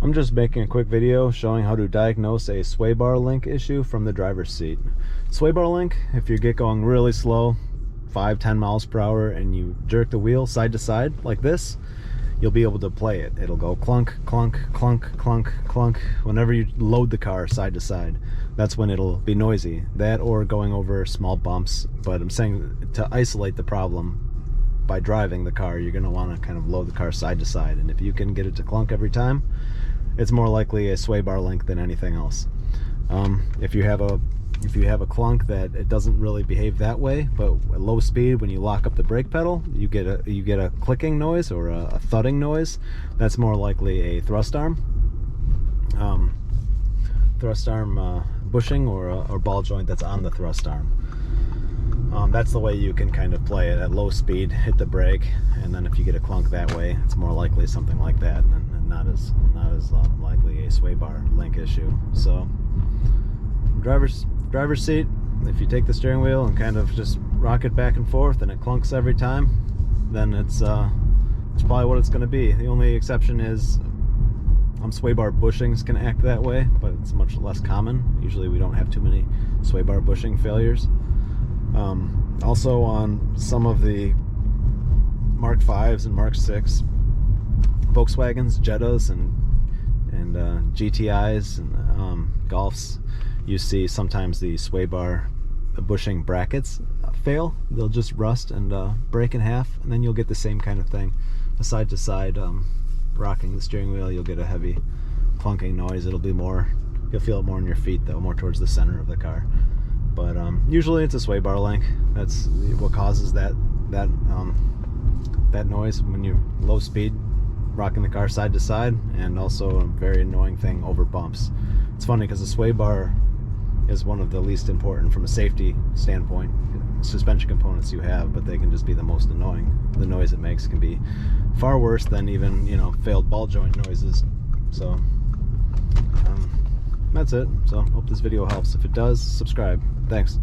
I'm just making a quick video showing how to diagnose a sway bar link issue from the driver's seat. Sway bar link, if you get going really slow, 5-10 miles per hour, and you jerk the wheel side to side like this, you'll be able to play it. It'll go clunk, clunk, clunk, clunk, clunk whenever you load the car side to side. That's when it'll be noisy. That or going over small bumps. But I'm saying to isolate the problem by driving the car, you're going to want to kind of load the car side to side. And if you can get it to clunk every time, it's more likely a sway bar link than anything else. If you have a clunk that it doesn't really behave that way, but at low speed, when you lock up the brake pedal, you get a clicking noise or a thudding noise. That's more likely a thrust arm bushing or ball joint that's on the thrust arm. That's the way you can kind of play it at low speed. Hit the brake, and then if you get a clunk that way, it's more likely something like that, and not as likely a sway bar link issue. So driver's seat, if you take the steering wheel and kind of just rock it back and forth and it clunks every time, then it's probably what it's going to be. The only exception is sway bar bushings can act that way, but it's much less common. Usually we don't have too many sway bar bushing failures. Also on some of the Mark 5s and Mark 6 Volkswagens, Jettas, and GTIs and Golfs, you see sometimes the sway bar bushing brackets fail. They'll just rust and break in half, and then you'll get the same kind of thing. A side to side rocking the steering wheel, you'll get a heavy clunking noise. It'll be more, you'll feel it more in your feet though, more towards the center of the car. But usually it's a sway bar link. That's what causes that noise when you're low speed, rocking the car side to side, and also a very annoying thing over bumps. It's funny because the sway bar is one of the least important from a safety standpoint suspension components you have, but they can just be the most annoying. The noise it makes can be far worse than even, failed ball joint noises. So that's it. So hope this video helps. If it does, subscribe. Thanks.